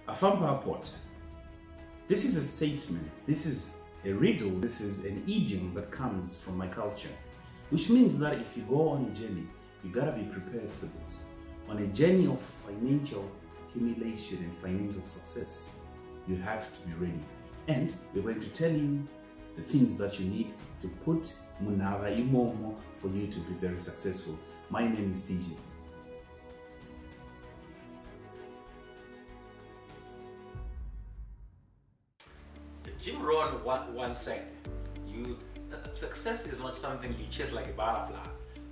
A farmer pot. This is a statement, this is a riddle, this is an idiom that comes from my culture, which means that if you go on a journey, you gotta be prepared for this. On a journey of financial accumulation and financial success, you have to be ready. And we're going to tell you the things that you need to put munava imomo for you to be very successful. My name is TJ. Jim Rohn once said, success is not something you chase like a butterfly.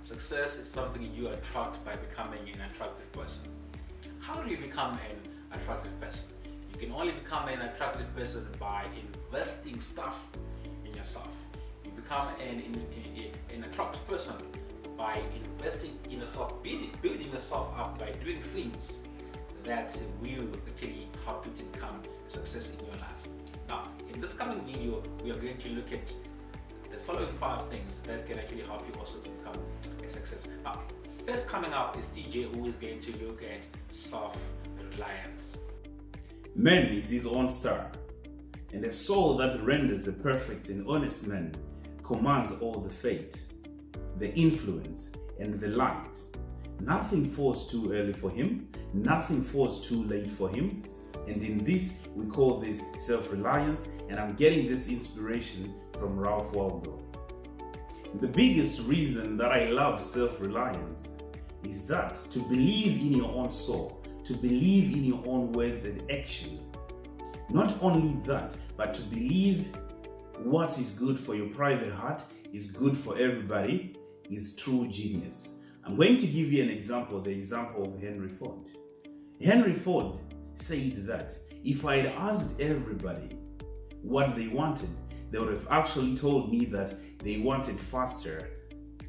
Success is something you attract by becoming an attractive person. How do you become an attractive person? You can only become an attractive person by investing stuff in yourself. You become an attractive person by investing in yourself, building yourself up by doing things that will actually help you to become a success in your life. Now, in this coming video, we are going to look at the following 5 things that can actually help you also to become a success. Now, first coming up is TJ, who is going to look at self-reliance. Man is his own star, and a soul that renders a perfect and honest man commands all the fate, the influence, and the light. Nothing falls too early for him, nothing falls too late for him. And in this, we call this self-reliance, and I'm getting this inspiration from Ralph Waldo. The biggest reason that I love self-reliance is that to believe in your own soul, to believe in your own words and action. Not only that, but to believe what is good for your private heart is good for everybody is true genius. I'm going to give you an example, the example of Henry Ford. Henry Ford said that if I had asked everybody what they wanted, they would have actually told me that they wanted faster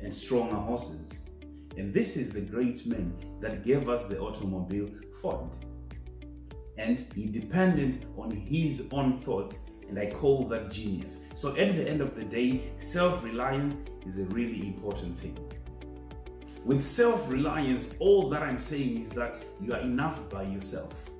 and stronger horses. And this is the great man that gave us the automobile, Ford. And he depended on his own thoughts, and I call that genius. So at the end of the day, self-reliance is a really important thing. With self-reliance, all that I'm saying is that you are enough by yourself.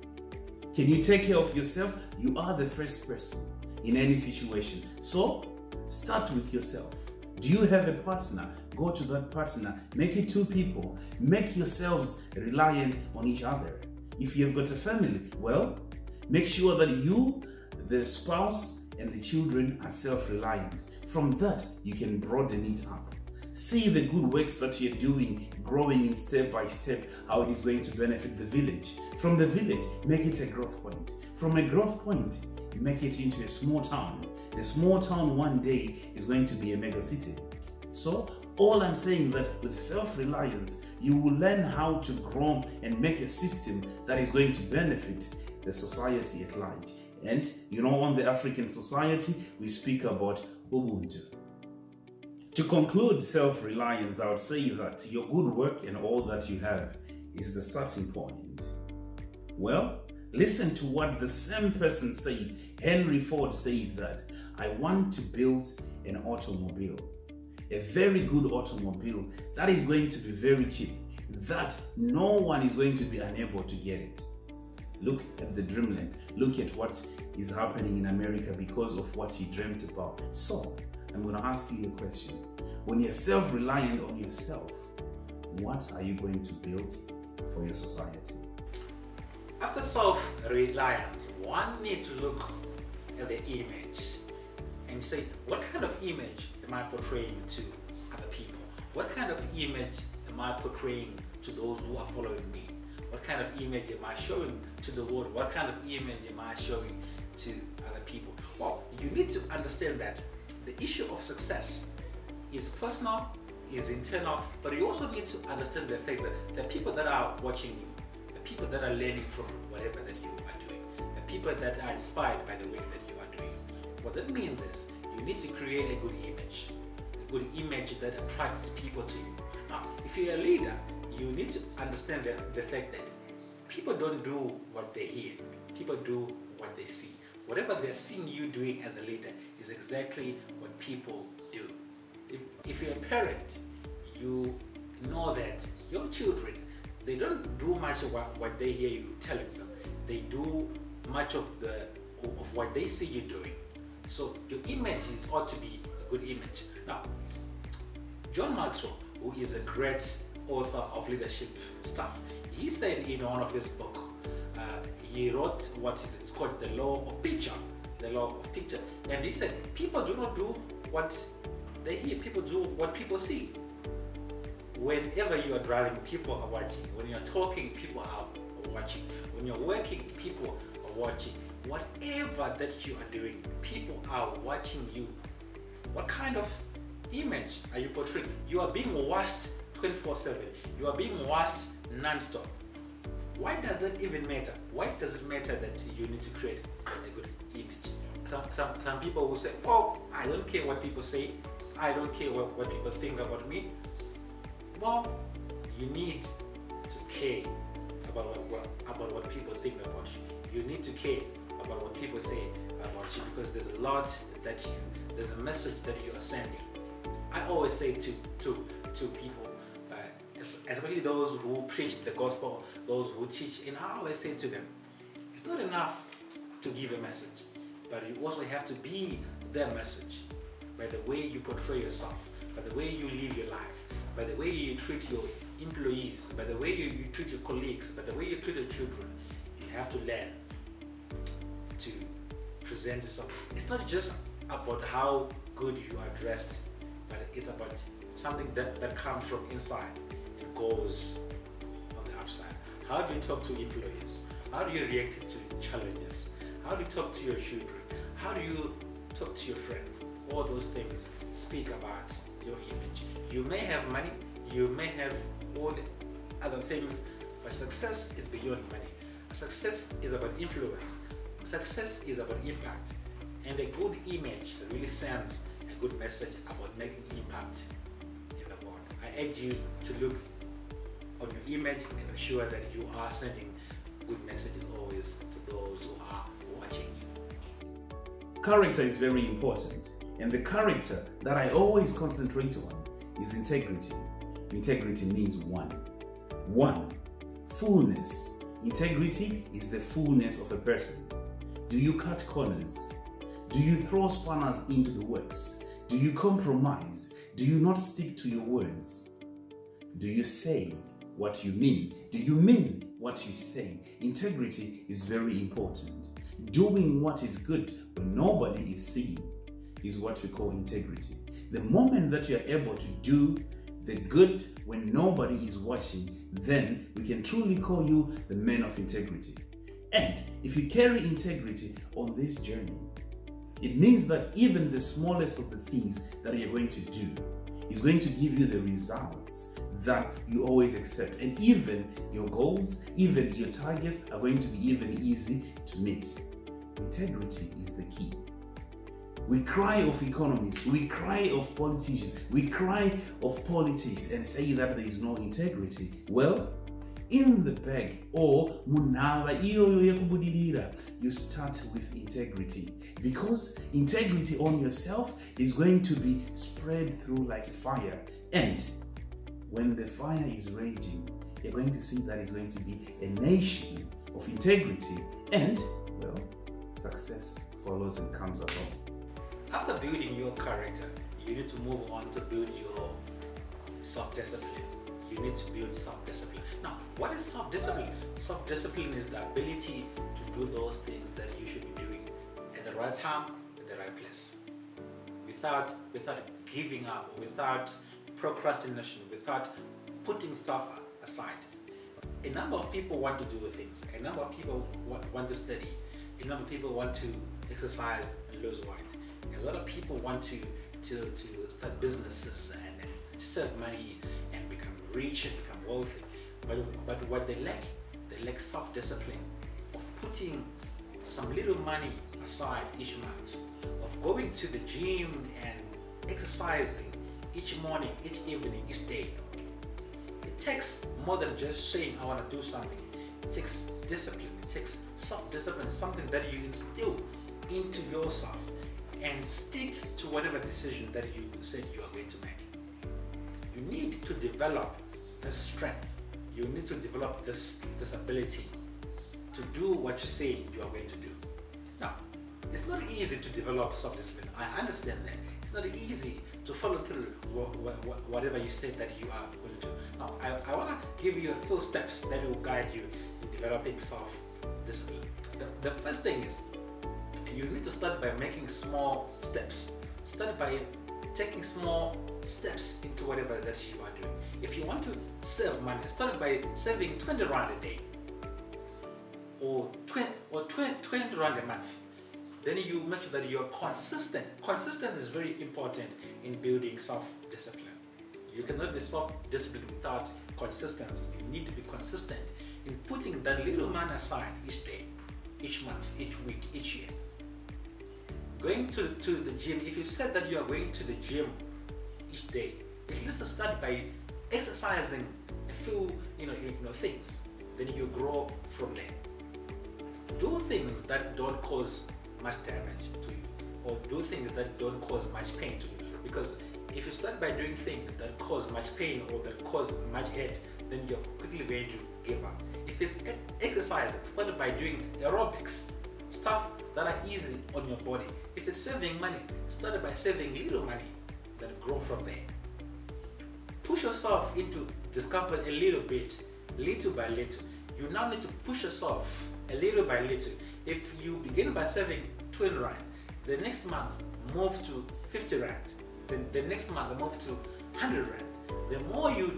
Can you take care of yourself? You are the first person in any situation. So start with yourself. Do you have a partner? Go to that partner. Make it 2 people. Make yourselves reliant on each other. If you've got a family, well, make sure that you, the spouse, and the children are self-reliant. From that, you can broaden it up. See the good works that you're doing, growing in step by step, how it is going to benefit the village. From the village, make it a growth point. From a growth point, you make it into a small town. The small town one day is going to be a mega city. So, all I'm saying that with self-reliance, you will learn how to grow and make a system that is going to benefit the society at large. And, you know, on the African society, we speak about Ubuntu. To conclude self-reliance, I would say that your good work and all that you have is the starting point. Well, listen to what the same person said. Henry Ford said that, I want to build an automobile, a very good automobile that is going to be very cheap, that no one is going to be unable to get it. Look at the dreamland. Look at what is happening in America because of what he dreamt about. So, I'm going to ask you a question. When you're self-reliant on yourself, what are you going to build for your society? After self-reliance, one needs to look at the image and say, what kind of image am I portraying to other people? What kind of image am I portraying to those who are following me? What kind of image am I showing to the world? What kind of image am I showing to other people? Well, you need to understand that the issue of success is personal, is internal, but you also need to understand the fact that the people that are watching you, the people that are learning from whatever that you are doing, the people that are inspired by the work that you are doing, what that means is you need to create a good image that attracts people to you. Now, if you're a leader, you need to understand the fact that people don't do what they hear, people do what they see. Whatever they're seeing you doing as a leader is exactly what people do. If you're a parent, you know that your children, they don't do much of what they hear you telling them. They do much of what they see you doing. So your image ought to be a good image. Now, John Maxwell, who is a great author of leadership stuff, he said in one of his books, he wrote it's called the law of picture. The law of picture. And he said, people do not do what they hear, people do what people see. Whenever you are driving, people are watching. When you're talking, people are watching. When you're working, people are watching. Whatever that you are doing, people are watching you. What kind of image are you portraying? You are being watched 24/7. You are being watched non-stop. Why does that even matter? Why does it matter that you need to create a good image? Some people will say, oh, I don't care what people say. I don't care what people think about me. Well, you need to care about what people think about you. You need to care about what people say about you, because there's a lot there's a message that you are sending. I always say to people, especially those who preach the gospel, those who teach, and I always say to them, it's not enough to give a message, but you also have to be their message by the way you portray yourself, by the way you live your life, by the way you treat your employees, by the way you treat your colleagues, by the way you treat your children. You have to learn to present yourself. It's not just about how good you are dressed, but it's about something that comes from inside and goes on the outside. How do you talk to employees? How do you react to challenges? How do you talk to your children? How do you talk to your friends? All those things speak about your image. You may have money, you may have all the other things, but success is beyond money. Success is about influence. Success is about impact. And a good image really sends a good message about making impact in the world. I urge you to look on your image and ensure that you are sending good messages always to those who are watching you. Character is very important, and the character that I always concentrate on is integrity. Integrity means one, fullness. Integrity is the fullness of a person. Do you cut corners? Do you throw spanners into the works? Do you compromise? Do you not stick to your words? Do you say what you mean? Do you mean what you say? Integrity is very important. Doing what is good when nobody is seeing is what we call integrity. The moment that you are able to do the good when nobody is watching, then we can truly call you the man of integrity. And if you carry integrity on this journey, it means that even the smallest of the things that you're going to do is going to give you the results that you always accept. And even your goals, even your targets are going to be even easy to meet. Integrity is the key. We cry of economists, we cry of politicians, we cry of politics and say that there is no integrity. Well, in the bag or munava you start with integrity, because integrity on yourself is going to be spread through like a fire, and when the fire is raging, you're going to see that it's going to be a nation of integrity, and well, success follows and comes along. After building your character, you need to move on to build your self-discipline. You need to build self-discipline. Now, what is self-discipline? Self-discipline is the ability to do those things that you should be doing at the right time, at the right place, without giving up, without procrastination, without putting stuff aside. A number of people want to do things. A number of people want to study. A number of people want to exercise and lose weight. A lot of people want to start businesses and save money and become rich and become wealthy. But what they lack self-discipline of putting some little money aside each month, of going to the gym and exercising each morning, each evening, each day. It takes more than just saying I want to do something. It takes discipline. It takes self-discipline, something that you instill into yourself and stick to whatever decision that you said you are going to make. You need to develop this strength. You need to develop this ability to do what you say you are going to do. Now, it's not easy to develop self-discipline. I understand that. It's not easy to follow through whatever you said that you are going to do. Now, I want to give you a few steps that will guide you in developing self-discipline. The first thing is, you need to start by making small steps. Start by taking small steps into whatever that you are doing. If you want to save money, start by saving 20 rand a day or 20 rand a month. Then you make sure that you're consistent. Consistency is very important in building self-discipline. You cannot be self-disciplined without consistency. You need to be consistent in putting that little money aside each day, each month, each week, each year. Going to the gym, if you said that you are going to the gym each day, at least start by exercising a few things. Then you grow from there. Do things that don't cause much damage to you, or do things that don't cause much pain to you. Because if you start by doing things that cause much pain or that cause much hurt, then you're quickly going to give up. If it's exercising, start by doing aerobics, stuff that are easy on your body. If it's saving money, start by saving little money, then grow from there. Push yourself into discover a little bit, little by little. You now need to push yourself a little by little. If you begin by saving 20 rand, the next month move to 50 rand, then the next month move to 100 rand. The more you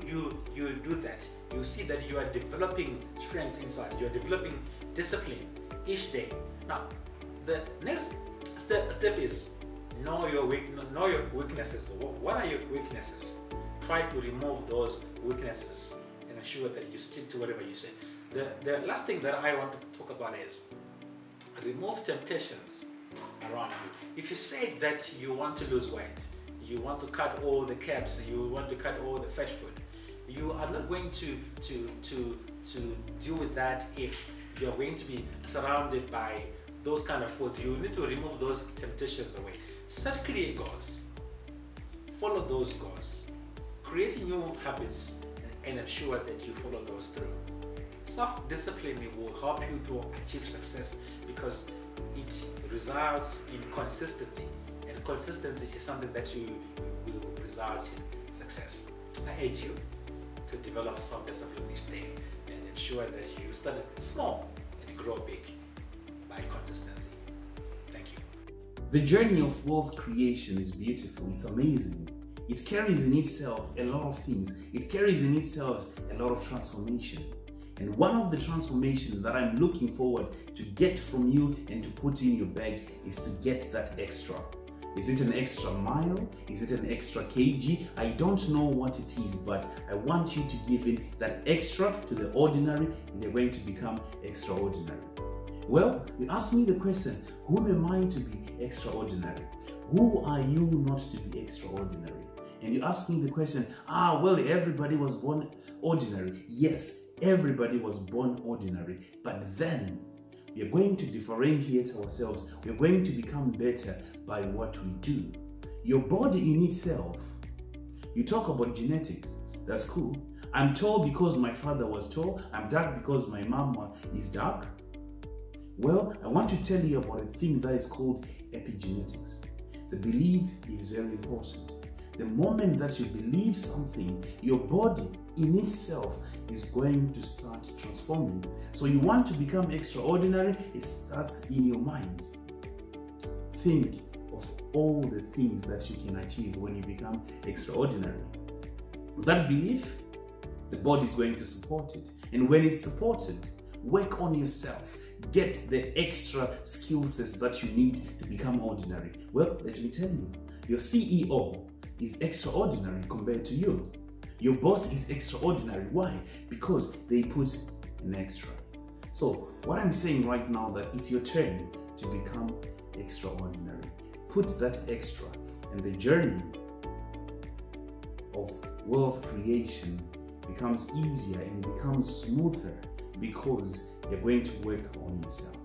do that, you see that you are developing strength inside. You are developing discipline each day. Now, the next step is know your weaknesses. What are your weaknesses? Try to remove those weaknesses and ensure that you stick to whatever you say. The last thing that I want to talk about is remove temptations around you. If you say that you want to lose weight, you want to cut all the carbs, you want to cut all the fat food, you are not going to deal with that if you're going to be surrounded by those kind of food. You need to remove those temptations away. Set clear goals. Follow those goals. Create new habits and ensure that you follow those through. Self-discipline will help you to achieve success because it results in consistency, and consistency is something that you will result in success. I urge you to develop self-discipline each day and ensure that you start small and grow big by consistency. Thank you. The journey of wealth creation is beautiful. It's amazing. It carries in itself a lot of things. It carries in itself a lot of transformation. And one of the transformations that I'm looking forward to get from you and to put in your bag is to get that extra. Is it an extra mile? Is it an extra kg? I don't know what it is, but I want you to give in that extra to the ordinary and you're going to become extraordinary. Well, you ask me the question, who am I to be extraordinary? Who are you not to be extraordinary? And you ask me the question, well, everybody was born ordinary. Yes, everybody was born ordinary, but then we are going to differentiate ourselves. We are going to become better by what we do. Your body in itself, you talk about genetics, that's cool. I'm tall because my father was tall. I'm dark because my mom is dark. Well, I want to tell you about a thing that is called epigenetics. The belief is very important. The moment that you believe something, your body in itself is going to start transforming. So you want to become extraordinary, it starts in your mind. Think of all the things that you can achieve when you become extraordinary. That belief, the body is going to support it. And when it's supported, work on yourself. Get the extra skill sets that you need to become ordinary. Well, let me tell you, your CEO is extraordinary compared to you. Your boss is extraordinary. Why? Because they put an extra. So what I'm saying right now that it's your turn to become extraordinary. Put that extra, and the journey of wealth creation becomes easier and becomes smoother because you're going to work on yourself.